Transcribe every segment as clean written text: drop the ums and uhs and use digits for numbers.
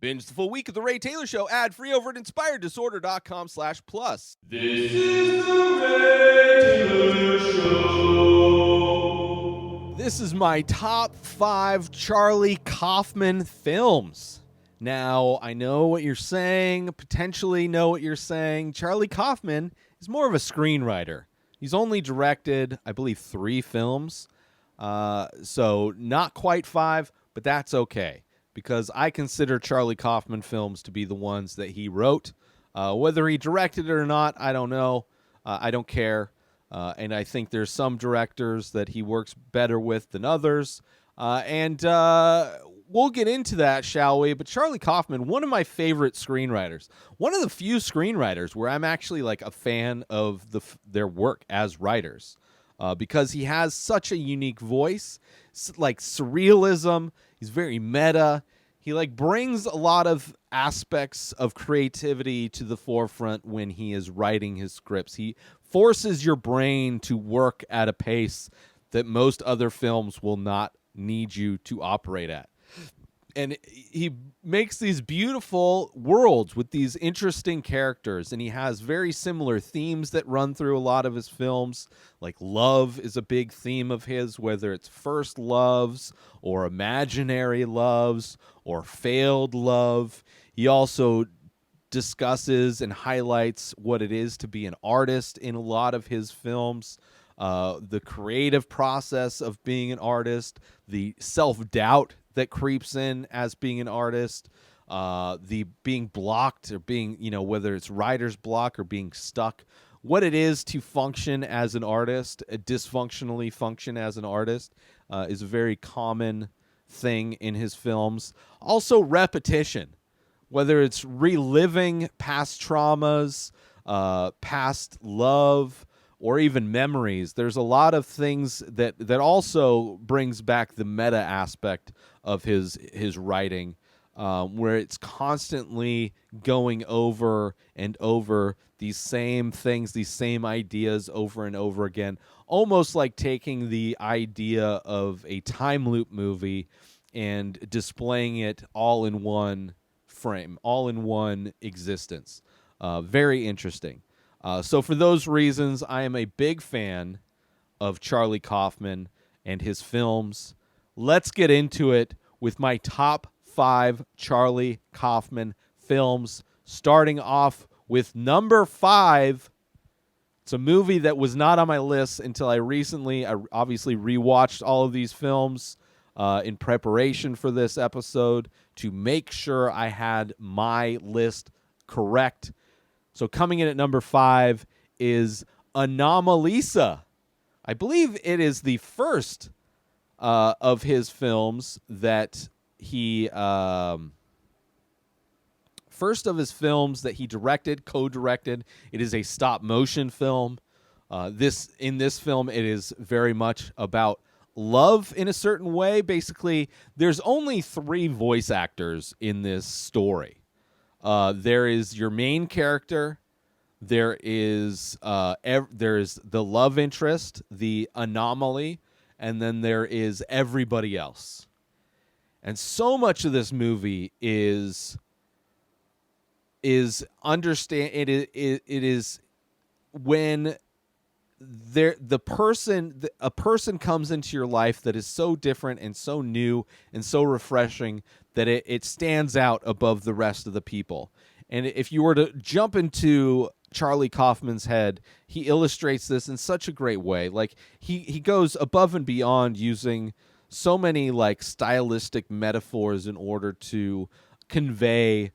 Binge the full week of The Ray Taylor Show ad-free over at inspireddisorder.com/plus. This is The Ray Taylor Show. This is my top 5 Charlie Kaufman films. Now, I know what you're saying, potentially know what you're saying. Charlie Kaufman is more of a screenwriter. He's only directed, I believe, 3 films. So not quite 5, but that's okay, because I consider Charlie Kaufman films to be the ones that he wrote. Whether he directed it or not, I don't know. I don't care. And I think there's some directors that he works better with than others. And we'll get into that, shall we? But Charlie Kaufman, one of my favorite screenwriters. One of the few screenwriters where I'm actually like a fan of their work as writers. Because he has such a unique voice, like surrealism. He's very meta. He like brings a lot of aspects of creativity to the forefront when he is writing his scripts. He forces your brain to work at a pace that most other films will not need you to operate at. And he makes these beautiful worlds with these interesting characters, and he has very similar themes that run through a lot of his films. Like love is a big theme of his, whether it's first loves or imaginary loves or failed love. He also discusses and highlights what it is to be an artist in a lot of his films. The creative process of being an artist, the self-doubt that creeps in as being an artist, the being blocked or being, whether it's writer's block or being stuck, what it is to function as an artist, dysfunctionally function as an artist, is a very common thing in his films. Also repetition, whether it's reliving past traumas, past love, or even memories. There's a lot of things that also brings back the meta aspect of his writing, where it's constantly going over and over these same things, these same ideas over and over again, almost like taking the idea of a time loop movie and displaying it all in one frame, all in one existence. Very interesting. So for those reasons, I am a big fan of Charlie Kaufman and his films. Let's get into it with my top 5 Charlie Kaufman films, starting off with number 5. It's a movie that was not on my list until I obviously rewatched all of these films in preparation for this episode to make sure I had my list correct. So coming in at number 5 is Anomalisa. I believe it is the first of his films that he directed, co-directed. It is a stop-motion film. In this film, it is very much about love in a certain way. Basically, there's only 3 voice actors in this story. There is your main character. There is there's the love interest, the anomaly, and then there is everybody else. And so much of this movie is understand. It is when a person comes into your life that is so different and so new and so refreshing that it stands out above the rest of the people. And if you were to jump into Charlie Kaufman's head, he illustrates this in such a great way. Like he goes above and beyond using so many like stylistic metaphors in order to convey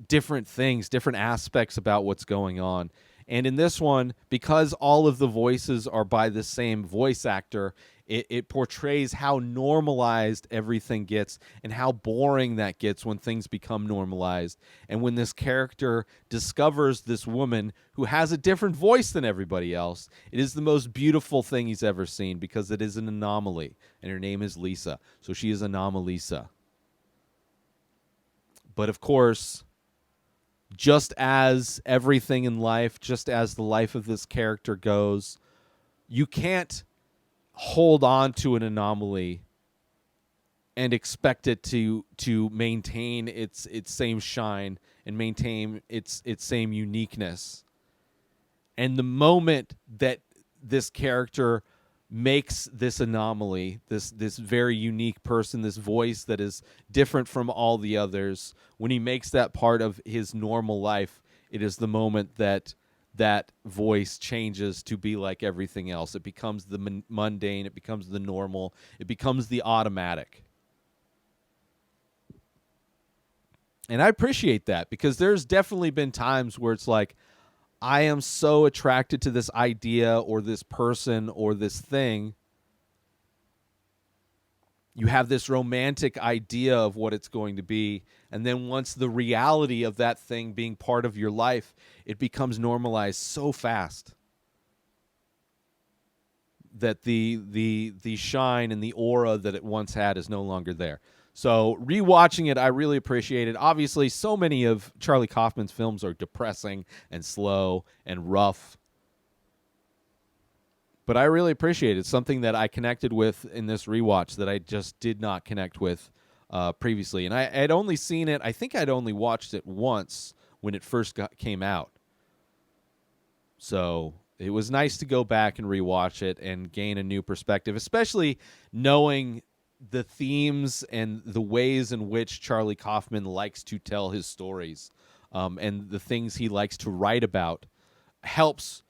different things, different aspects about what's going on. And in this one, because all of the voices are by the same voice actor, it portrays how normalized everything gets and how boring that gets when things become normalized. And when this character discovers this woman who has a different voice than everybody else, it is the most beautiful thing he's ever seen, because it is an anomaly, and her name is Lisa. So she is Anomalisa. But of course, just as everything in life, just as the life of this character goes, you can't hold on to an anomaly and expect it to maintain its same shine and maintain its same uniqueness. And the moment that this character makes this anomaly, this very unique person, this voice that is different from all the others, when he makes that part of his normal life, it is the moment that that voice changes to be like everything else. It becomes the mundane, it becomes the normal, it becomes the automatic. And I appreciate that, because there's definitely been times where it's like, I am so attracted to this idea or this person or this thing. You have this romantic idea of what it's going to be, and then once the reality of that thing being part of your life, it becomes normalized so fast that the shine and the aura that it once had is no longer there. So rewatching it, I really appreciate it. Obviously, so many of Charlie Kaufman's films are depressing and slow and rough, but I really appreciate it. It's something that I connected with in this rewatch that I just did not connect with previously. And I had only seen it, I think I'd only watched it once when it first came out. So it was nice to go back and rewatch it and gain a new perspective, especially knowing the themes and the ways in which Charlie Kaufman likes to tell his stories, and the things he likes to write about, helps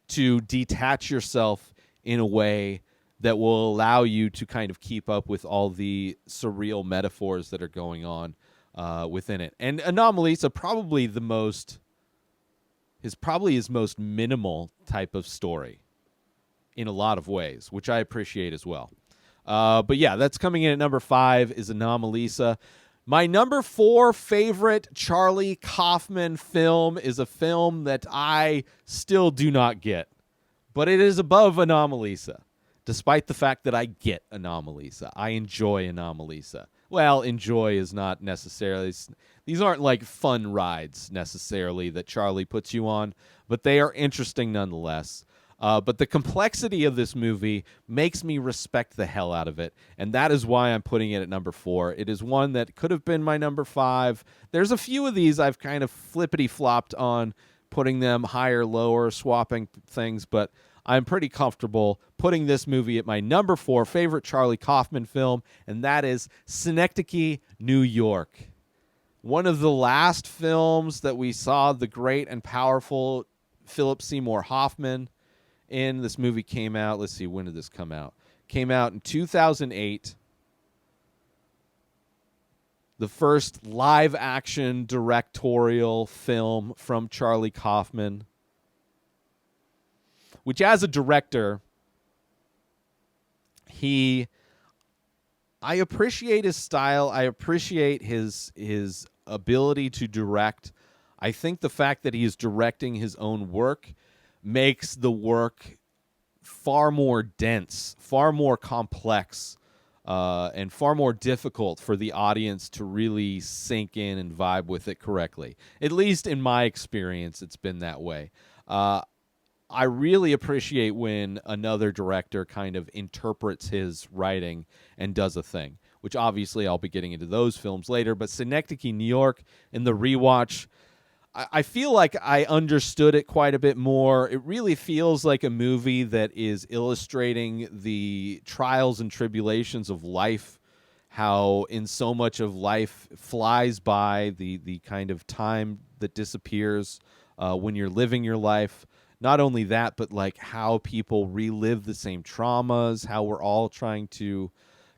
to detach yourself in a way that will allow you to kind of keep up with all the surreal metaphors that are going on within it. And Anomalisa, probably his most minimal type of story in a lot of ways, which I appreciate as well. But yeah, that's coming in at number 5 is Anomalisa. My number 4 favorite Charlie Kaufman film is a film that I still do not get, but it is above Anomalisa, despite the fact that I get Anomalisa. I enjoy Anomalisa. Well, enjoy is not necessarily... These aren't like fun rides necessarily that Charlie puts you on, but they are interesting nonetheless. But the complexity of this movie makes me respect the hell out of it, and that is why I'm putting it at number 4. It is one that could have been my number 5. There's a few of these I've kind of flippity-flopped on, putting them higher, lower, swapping things, but I'm pretty comfortable putting this movie at my number 4 favorite Charlie Kaufman film, and that is Synecdoche, New York. One of the last films that we saw the great and powerful Philip Seymour Hoffman in. This movie came out, let's see, when did this come out? Came out in 2008. The first live-action directorial film from Charlie Kaufman, which as a director, I appreciate his style. I appreciate his ability to direct. I think the fact that he is directing his own work makes the work far more dense, far more complex, and far more difficult for the audience to really sink in and vibe with it correctly. At least in my experience, it's been that way. I really appreciate when another director kind of interprets his writing and does a thing, which obviously I'll be getting into those films later. But Synecdoche, New York, in the rewatch, I feel like I understood it quite a bit more. It really feels like a movie that is illustrating the trials and tribulations of life, how in so much of life flies by, the kind of time that disappears when you're living your life. Not only that, but like how people relive the same traumas, how we're all trying to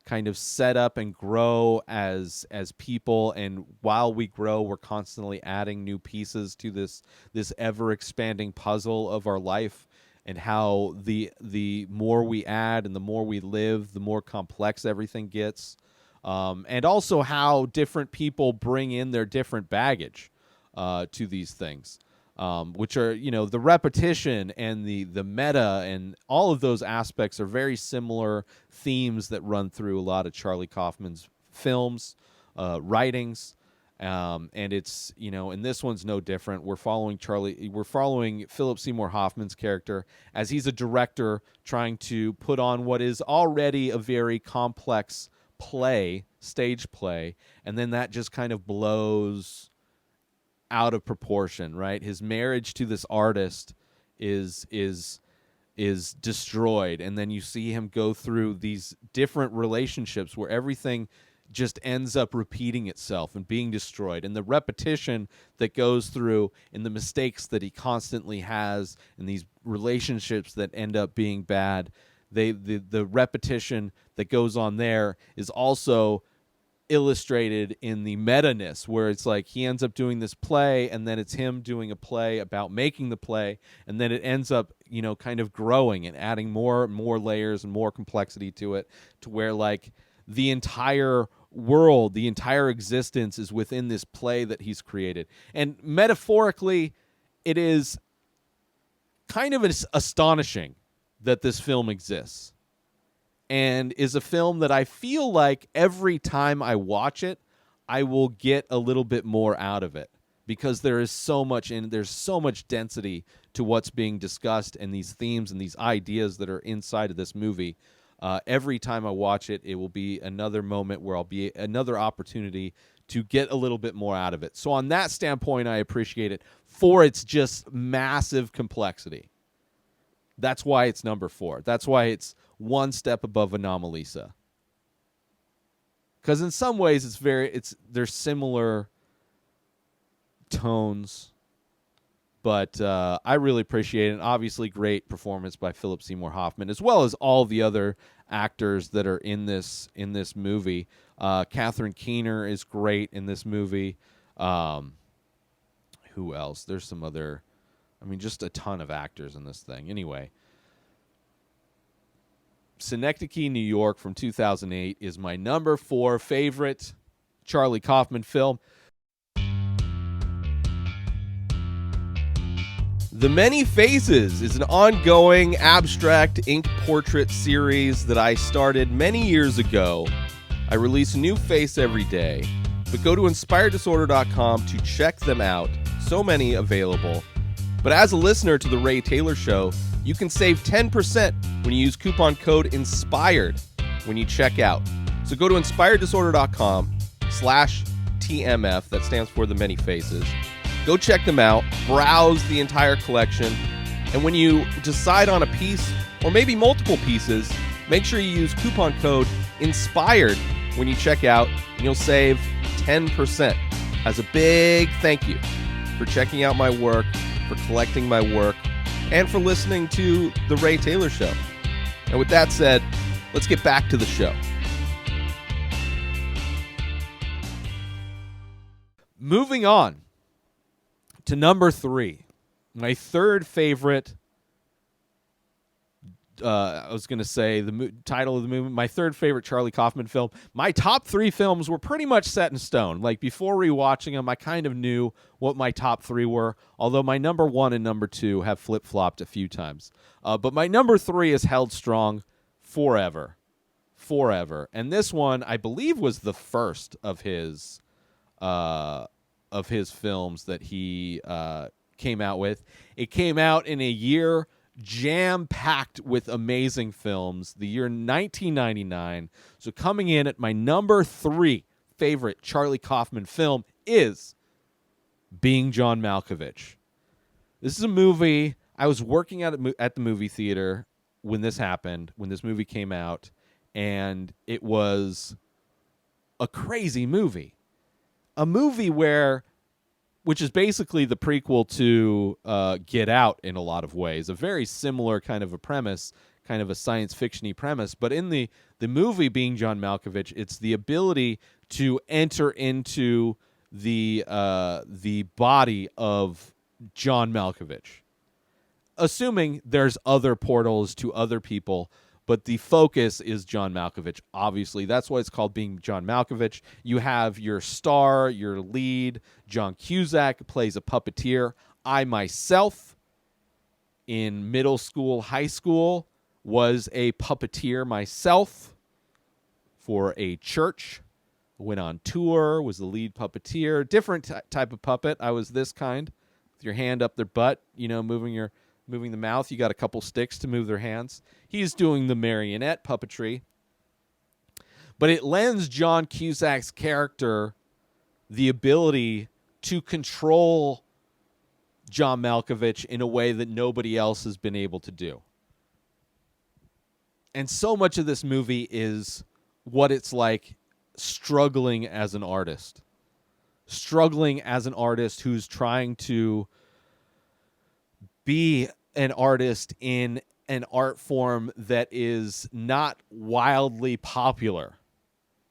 kind of set up and grow as people, and while we grow, we're constantly adding new pieces to this ever expanding puzzle of our life, and how the more we add and the more we live, the more complex everything gets, and also how different people bring in their different baggage to these things. Which are, the repetition and the meta and all of those aspects are very similar themes that run through a lot of Charlie Kaufman's films, writings, and it's, and this one's no different. We're following Philip Seymour Hoffman's character as he's a director trying to put on what is already a very complex play stage play, and then that just kind of blows out of proportion, right? His marriage to this artist is destroyed, and then you see him go through these different relationships where everything just ends up repeating itself and being destroyed, and the repetition that goes through and the mistakes that he constantly has and these relationships that end up being bad, the repetition that goes on there is also illustrated in the meta-ness, where it's like he ends up doing this play, and then it's him doing a play about making the play, and then it ends up, kind of growing and adding more and more layers and more complexity to it, to where like the entire world, the entire existence is within this play that he's created. And metaphorically, it is kind of astonishing that this film exists, and is a film that I feel like every time I watch it, I will get a little bit more out of it, because there's so much density to what's being discussed, and these themes and these ideas that are inside of this movie. Every time I watch it, it will be another moment where I'll be another opportunity to get a little bit more out of it. So on that standpoint, I appreciate it for its just massive complexity. That's why it's number 4. That's why it's one step above Anomalisa. Because in some ways, there's similar tones, but I really appreciate it. And obviously, great performance by Philip Seymour Hoffman, as well as all the other actors that are in this movie. Catherine Keener is great in this movie. Who else? There's some other. Just a ton of actors in this thing. Anyway, Synecdoche, New York from 2008 is my number 4 favorite Charlie Kaufman film. The Many Faces is an ongoing abstract ink portrait series that I started many years ago. I release a new face every day, but go to inspireddisorder.com to check them out. So many available. But as a listener to The Ray Taylor Show, you can save 10% when you use coupon code INSPIRED when you check out. So go to inspireddisorder.com/TMF, that stands for The Many Faces. Go check them out, browse the entire collection, and when you decide on a piece, or maybe multiple pieces, make sure you use coupon code INSPIRED when you check out, and you'll save 10%. As a big thank you for checking out my work, for collecting my work, and for listening to The Ray Taylor Show. And with that said, let's get back to the show. Moving on to number 3, my third favorite. I was going to say the title of the movie, my third favorite Charlie Kaufman film. My top 3 films were pretty much set in stone. Like, before rewatching them, I kind of knew what my top 3 were, although my number 1 and number 2 have flip-flopped a few times. But my number 3 is held strong forever. And this one, I believe, was the first of his films that he came out with. It came out in a year jam-packed with amazing films, the year 1999. So coming in at my number 3 favorite Charlie Kaufman film is Being John Malkovich. This is a movie. I was working at the movie theater when this happened, when this movie came out, and it was a crazy movie. A movie which is basically the prequel to Get Out in a lot of ways. A very similar kind of a premise, kind of a science fiction-y premise. But in the movie Being John Malkovich, it's the ability to enter into the body of John Malkovich. Assuming there's other portals to other people, but the focus is John Malkovich, obviously. That's why it's called Being John Malkovich. You have your star, your lead, John Cusack, plays a puppeteer. I myself, in middle school, high school, was a puppeteer myself for a church. Went on tour, was the lead puppeteer. Different type of puppet. I was this kind, with your hand up their butt, moving the mouth. You got a couple sticks to move their hands. He's doing the marionette puppetry. But it lends John Cusack's character the ability to control John Malkovich in a way that nobody else has been able to do. And so much of this movie is what it's like struggling as an artist. Struggling as an artist who's trying to be an artist in an art form that is not wildly popular.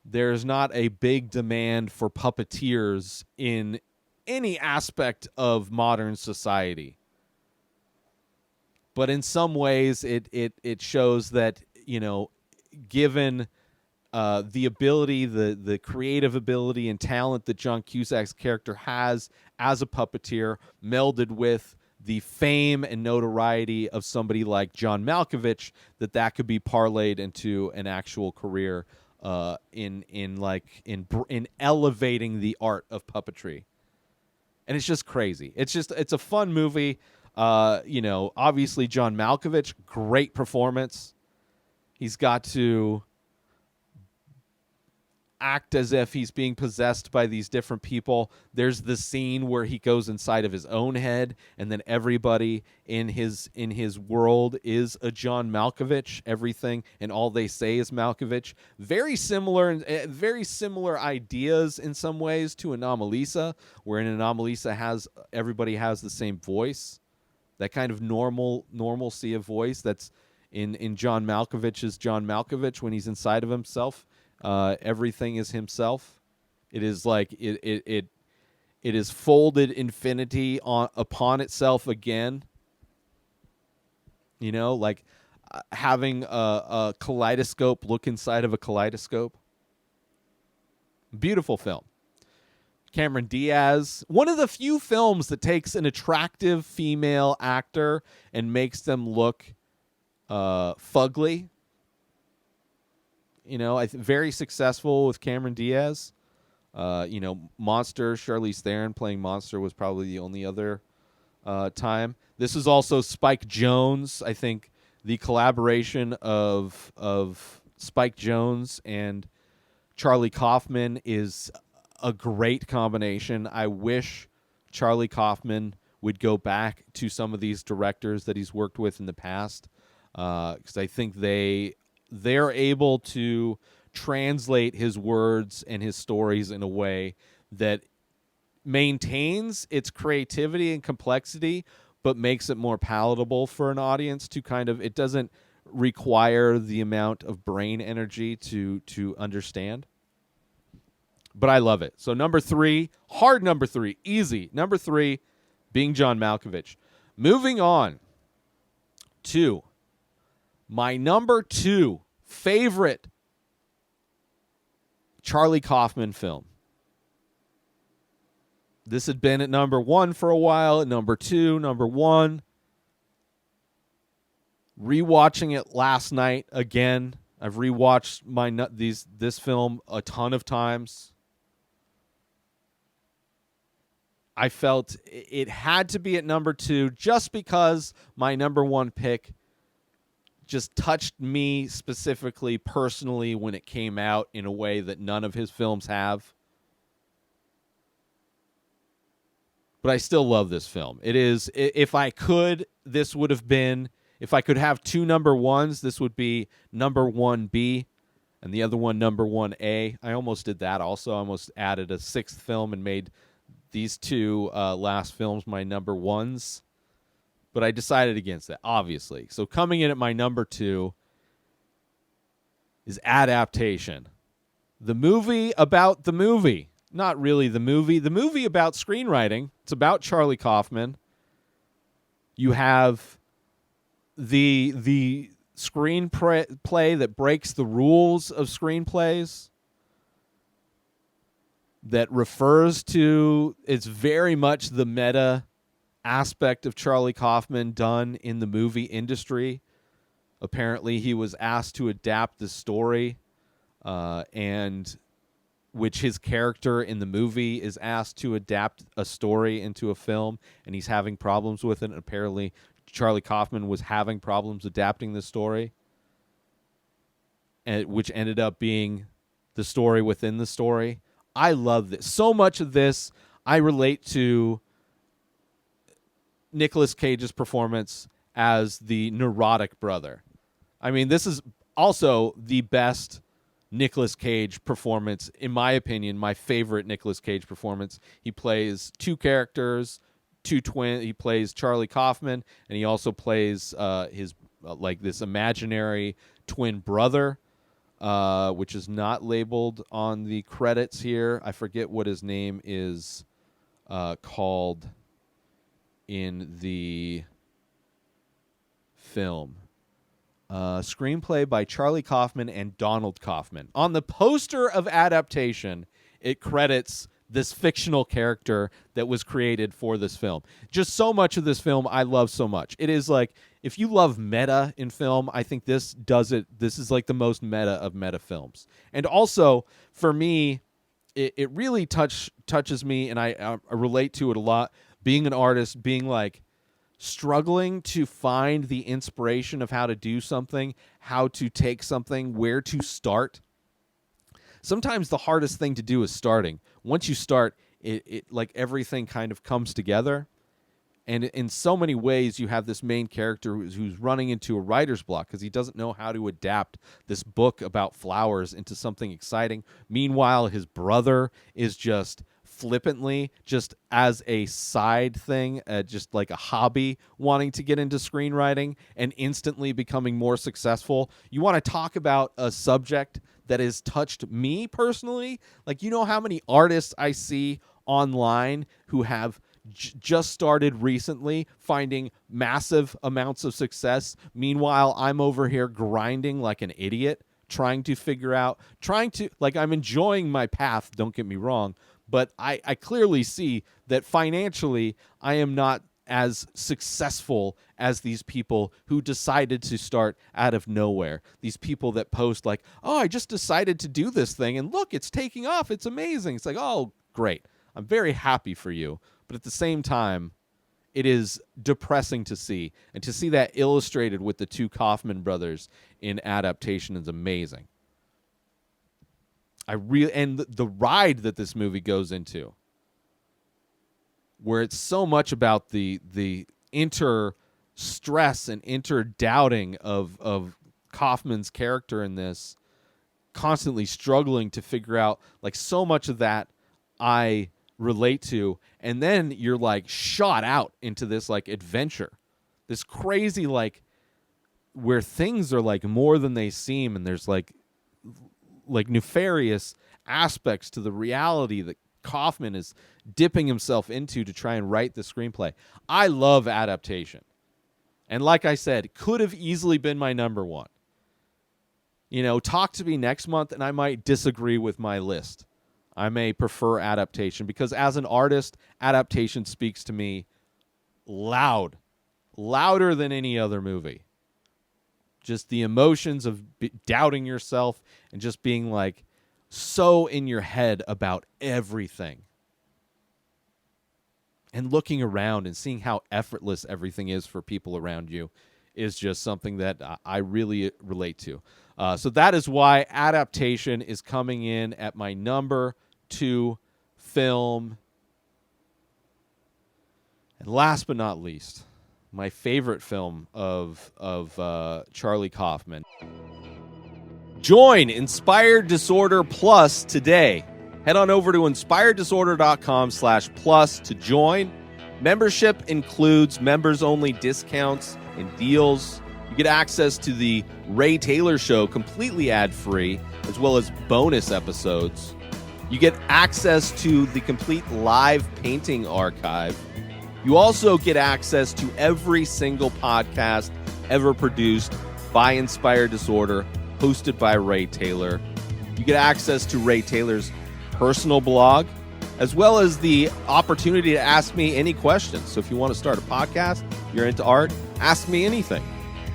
There's not a big demand for puppeteers in any aspect of modern society. But in some ways, it shows that, given the ability, the creative ability and talent that John Cusack's character has as a puppeteer, melded with the fame and notoriety of somebody like John Malkovich, that could be parlayed into an actual career in elevating the art of puppetry. And it's just crazy. It's a fun movie. Obviously John Malkovich, great performance. He's got to act as if he's being possessed by these different people. There's the scene where he goes inside of his own head, and then everybody in his world is a John Malkovich. Everything and all they say is Malkovich. Very similar ideas in some ways to Anomalisa, where in Anomalisa everybody has the same voice, that kind of normalcy of voice that's in John Malkovich's John Malkovich when he's inside of himself. Everything is himself. It is like it is folded infinity upon itself again. Like having a kaleidoscope look inside of a kaleidoscope. Beautiful film. Cameron Diaz, one of the few films that takes an attractive female actor and makes them look fugly. Very successful with Cameron Diaz. Monster, Charlize Theron playing Monster was probably the only other time. This is also Spike Jonze. I think the collaboration of Spike Jonze and Charlie Kaufman is a great combination. I wish Charlie Kaufman would go back to some of these directors that he's worked with in the past, because I think they're able to translate his words and his stories in a way that maintains its creativity and complexity, but makes it more palatable for an audience to it doesn't require the amount of brain energy to understand. But I love it. So number 3, hard number 3, easy. Number 3 being John Malkovich. Moving on to my number 2 favorite Charlie Kaufman film. This had been at number 1 for a while, at number 2, number 1. Rewatching it last night again. I've rewatched this film a ton of times. I felt it had to be at number 2 just because my number 1 pick just touched me specifically, personally, when it came out in a way that none of his films have. But I still love this film. It is, if I could have 2 number 1s, this would be number 1B and the other one number 1A. I almost did that also. I almost added a 6th film and made these 2 last films my number 1s. But I decided against that, obviously. So coming in at my number 2 is Adaptation. The movie about the movie. Not really the movie. The movie about screenwriting. It's about Charlie Kaufman. You have the screenplay that breaks the rules of screenplays, that refers to, it's very much the meta aspect of Charlie Kaufman done in the movie industry. Apparently he was asked to adapt the story, and which his character in the movie is asked to adapt a story into a film, and he's having problems with it. And apparently Charlie Kaufman was having problems adapting the story, and which ended up being the story within the story. I love this. So much of this I relate to Nicolas Cage's performance as the neurotic brother. I mean, this is also the best Nicolas Cage performance, in my opinion, my favorite Nicolas Cage performance. He plays two characters, two twins. He plays Charlie Kaufman, and he also plays his like this imaginary twin brother, which is not labeled on the credits here. I forget what his name is called in the film. Screenplay by Charlie Kaufman and Donald Kaufman. On the poster of adaptation, it credits this fictional character that was created for this film. Just so much of this film I love so much. It is like, if you love meta in film, I think this does it. This is like the most meta of meta films. And also, for me, it really touches me, and I relate to it a lot. Being an artist, being like, struggling to find the inspiration of how to do something, how to take something, where to start. Sometimes the hardest thing to do is starting. Once you start, it like everything kind of comes together. And in so many ways, you have this main character who's running into a writer's block because he doesn't know how to adapt this book about flowers into something exciting. Meanwhile, his brother is just flippantly, just as a side thing, just like a hobby, wanting to get into screenwriting and instantly becoming more successful. You want to talk about a subject that has touched me personally? Like, you know how many artists I see online who have just started recently finding massive amounts of success. Meanwhile, I'm over here grinding like an idiot, trying to like, I'm enjoying my path, don't get me wrong, but I clearly see that financially I am not as successful as these people who decided to start out of nowhere. These people that post like, oh, I just decided to do this thing, and look, it's taking off. It's amazing. It's like, oh, great. I'm very happy for you. But at the same time, it is depressing to see. And to see that illustrated with the two Kaufman brothers in adaptation is amazing. And the ride that this movie goes into, where it's so much about the inter stress and inter doubting of Kaufman's character in this, constantly struggling to figure out, like, so much of that I relate to, and then you're like shot out into this like adventure, this crazy, like, where things are like more than they seem, and there's like nefarious aspects to the reality that Kaufman is dipping himself into to try and write the screenplay. I love adaptation. And like I said, could have easily been my number one. You know, talk to me next month and I might disagree with my list. I may prefer adaptation because as an artist, adaptation speaks to me louder than any other movie. Just the emotions of doubting yourself and just being like so in your head about everything. And looking around and seeing how effortless everything is for people around you is just something that I really relate to. So that is why adaptation is coming in at my number 2 film. And last but not least, my favorite film of Charlie Kaufman. Join Inspired Disorder Plus today. Head on over to inspireddisorder.com/plus to join. Membership includes members-only discounts and deals. You get access to the Ray Taylor Show completely ad-free, as well as bonus episodes. You get access to the complete live painting archive. You also get access to every single podcast ever produced by Inspired Disorder, hosted by Ray Taylor. You get access to Ray Taylor's personal blog, as well as the opportunity to ask me any questions. So if you want to start a podcast, you're into art, ask me anything.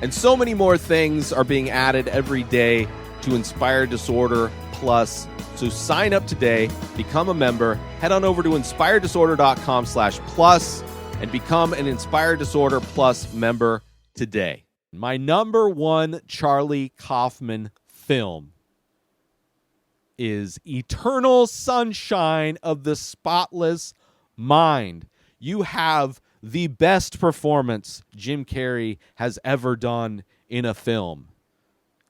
And so many more things are being added every day to Inspired Disorder Plus. So sign up today, become a member, head on over to inspireddisorder.com/plus and become an Inspired Disorder Plus member today. My number 1 Charlie Kaufman film is Eternal Sunshine of the Spotless Mind. You have the best performance Jim Carrey has ever done in a film,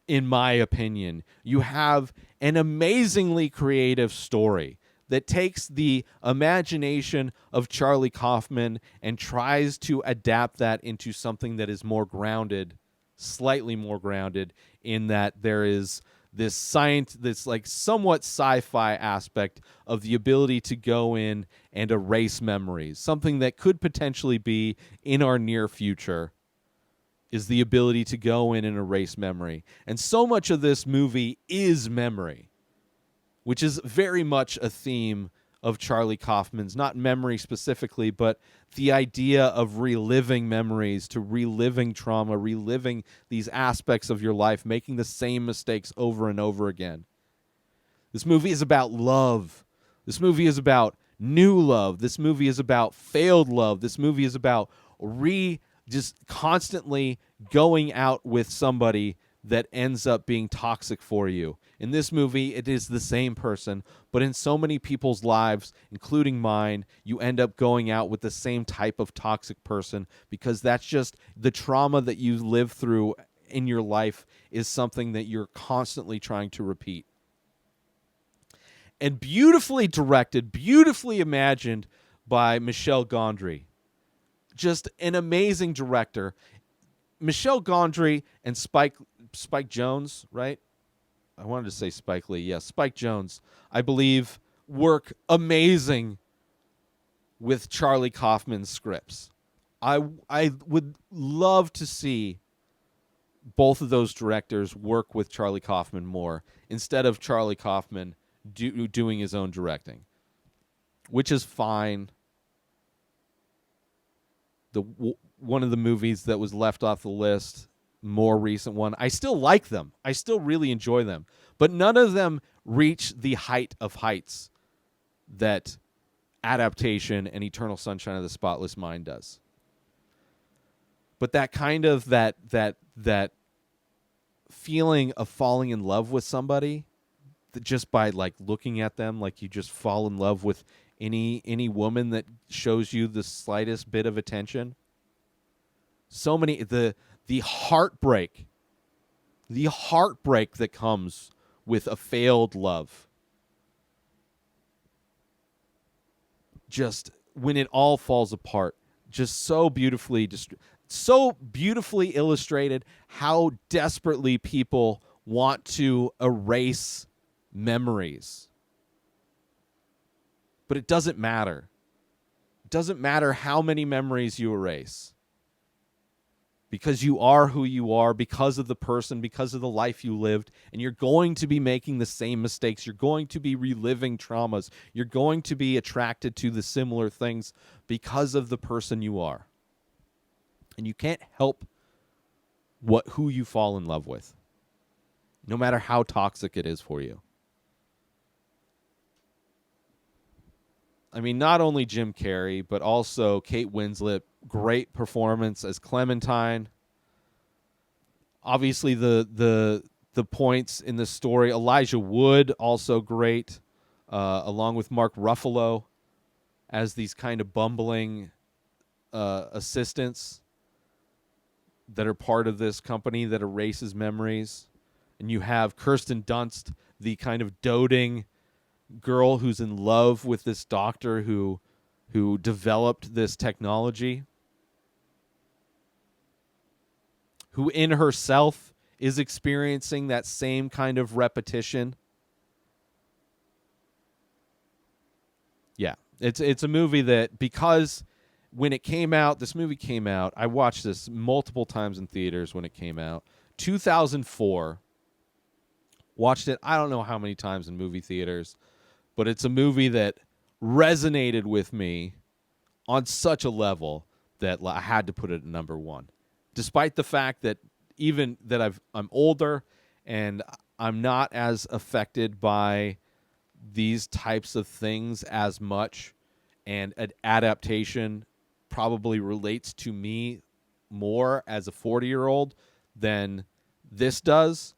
in my opinion. You have an amazingly creative story that takes the imagination of Charlie Kaufman and tries to adapt that into something that is more grounded, slightly more grounded, in that there is this like somewhat sci-fi aspect of the ability to go in and erase memories. Something that could potentially be in our near future is the ability to go in and erase memory. And so much of this movie is memory, which is very much a theme of Charlie Kaufman's, not memory specifically, but the idea of reliving memories, to reliving trauma, reliving these aspects of your life, making the same mistakes over and over again. This movie is about love. This movie is about new love. This movie is about failed love. This movie is about just constantly going out with somebody that ends up being toxic for you. In this movie, it is the same person, but in so many people's lives, including mine, you end up going out with the same type of toxic person because that's just the trauma that you live through in your life is something that you're constantly trying to repeat. And beautifully directed, beautifully imagined by Michel Gondry. Just an amazing director. Michel Gondry and Spike Jonze, right? I wanted to say Spike Lee. Yeah, Spike Jonze, I believe, work amazing with Charlie Kaufman's scripts. I would love to see both of those directors work with Charlie Kaufman more instead of Charlie Kaufman doing his own directing, which is fine. One of the movies that was left off the list, more recent one, I still like them. I still really enjoy them. But none of them reach the height of heights that Adaptation and Eternal Sunshine of the Spotless Mind does. But that kind of that feeling of falling in love with somebody, that just by like looking at them, like you just fall in love with any woman that shows you the slightest bit of attention. So many the heartbreak that comes with a failed love. Just when it all falls apart, just so beautifully illustrated how desperately people want to erase memories. But it doesn't matter. It doesn't matter how many memories you erase. Because you are who you are, because of the person, because of the life you lived, and you're going to be making the same mistakes. You're going to be reliving traumas. You're going to be attracted to the similar things because of the person you are. And you can't help who you fall in love with, no matter how toxic it is for you. I mean, not only Jim Carrey, but also Kate Winslet. Great performance as Clementine. Obviously, the points in the story. Elijah Wood, also great, along with Mark Ruffalo as these kind of bumbling assistants that are part of this company that erases memories. And you have Kirsten Dunst, the kind of doting girl who's in love with this doctor who developed this technology, who in herself is experiencing that same kind of repetition. Yeah, it's a movie that, because when it came out, this movie came out, I watched this multiple times in theaters when it came out. 2004. Watched it I don't know how many times in movie theaters, but it's a movie that resonated with me on such a level that I had to put it at number one. Despite the fact that even that I'm older and I'm not as affected by these types of things as much, and an adaptation probably relates to me more as a 40-year-old than this does,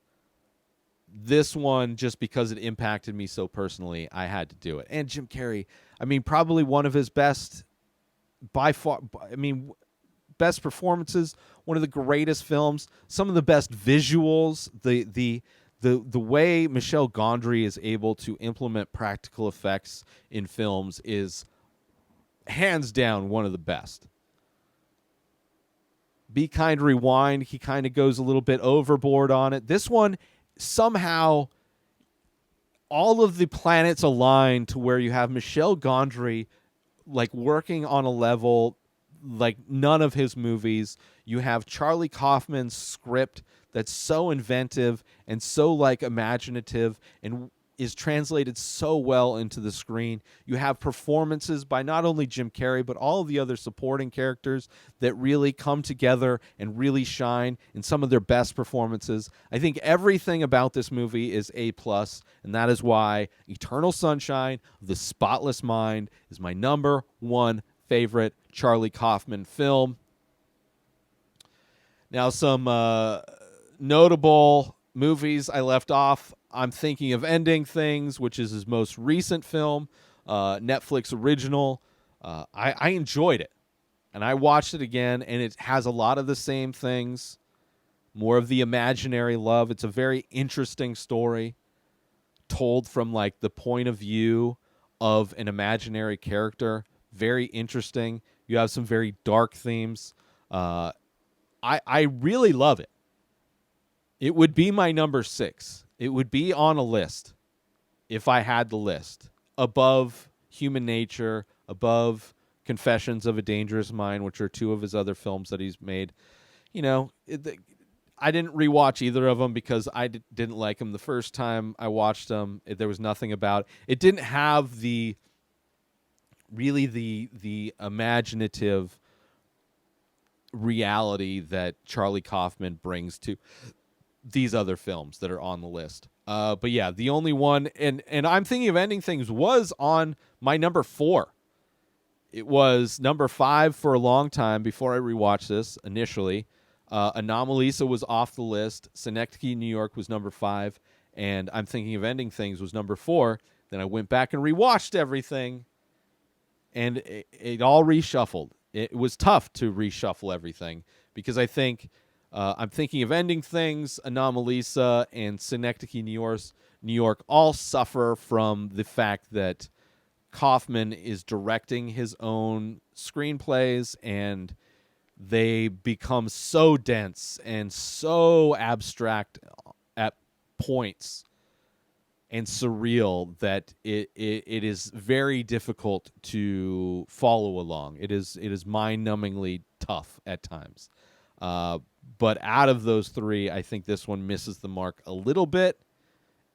this one, just because it impacted me so personally, I had to do it. And Jim Carrey, I mean, probably one of his best, by far, best performances, one of the greatest films, some of the best visuals, the way Michel Gondry is able to implement practical effects in films is hands down one of the best. Be Kind, Rewind, he kind of goes a little bit overboard on it. This one, somehow, all of the planets align to where you have Michel Gondry like working on a level like none of his movies. You have Charlie Kaufman's script that's so inventive and so like imaginative and is translated so well into the screen. You have performances by not only Jim Carrey, but all of the other supporting characters that really come together and really shine in some of their best performances. I think everything about this movie is A+, and that is why Eternal Sunshine of the Spotless Mind is my number one favorite Charlie Kaufman film. Now, some notable movies I left off. I'm thinking of Ending Things, which is his most recent film, Netflix original. I enjoyed it, and I watched it again, and it has a lot of the same things, more of the imaginary love. It's a very interesting story told from like the point of view of an imaginary character. Very interesting. You have some very dark themes. I really love it. It would be my number 6. It would be on a list if I had the list. Above Human Nature, above Confessions of a Dangerous Mind, which are 2 of his other films that he's made. You know, I didn't rewatch either of them because I didn't like them the first time I watched them. There was nothing about it. It didn't have the imaginative reality that Charlie Kaufman brings to these other films that are on the list. But yeah, the only one, and I'm thinking of Ending Things, was on my number 4. It was number 5 for a long time before I rewatched this initially. Anomalisa was off the list. Synecdoche, New York was number 5. And I'm thinking of Ending Things was number 4. Then I went back and rewatched everything. And it all reshuffled. It was tough to reshuffle everything because I think I'm thinking of Ending Things, Anomalisa, and Synecdoche, New York all suffer from the fact that Kaufman is directing his own screenplays, and they become so dense and so abstract at points and surreal that it is very difficult to follow along. It is mind-numbingly tough at times. But out of those 3, I think this one misses the mark a little bit.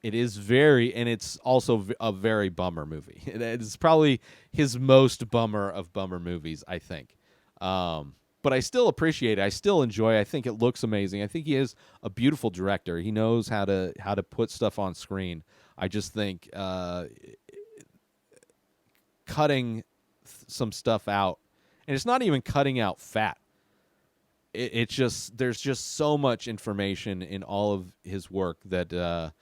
It is and it's also a very bummer movie. It's probably his most bummer of bummer movies, I think. But I still appreciate it. I still enjoy it. I think it looks amazing. I think he is a beautiful director. He knows how to put stuff on screen. I just think cutting some stuff out, and it's not even cutting out fat. It's just there's just so much information in all of his work that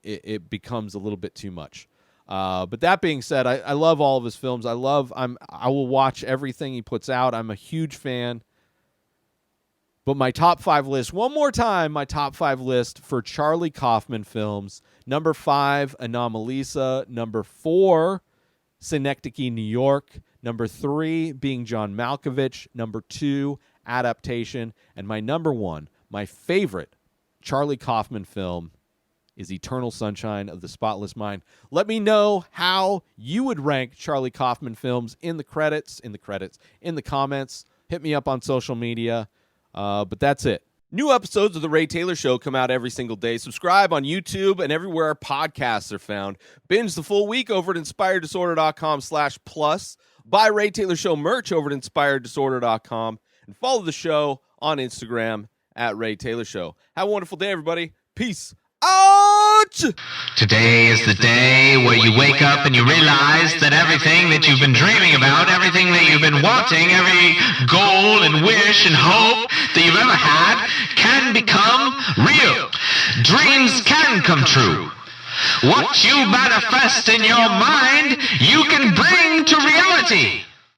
it becomes a little bit too much. But that being said, I love all of his films. I will watch everything he puts out. I'm a huge fan. But my top 5 list, one more time, my top 5 list for Charlie Kaufman films. Number 5, Anomalisa. Number 4, Synecdoche, New York. Number 3 being John Malkovich. Number 2, Adaptation. And my number 1, my favorite Charlie Kaufman film, is Eternal Sunshine of the Spotless Mind. Let me know how you would rank Charlie Kaufman films in the comments. Hit me up on social media. But that's it. New episodes of The Ray Taylor Show come out every single day. Subscribe on YouTube and everywhere our podcasts are found. Binge the full week over at inspireddisorder.com/plus. Buy Ray Taylor Show merch over at inspireddisorder.com. And follow the show on Instagram at Ray Taylor Show. Have a wonderful day, everybody. Peace out! Today is the day where you wake up and you realize that everything that you've been dreaming about, everything that you've been wanting, every goal and wish and hope that you've ever had can become real. dreams can come true. What you manifest in your mind, you can bring to reality.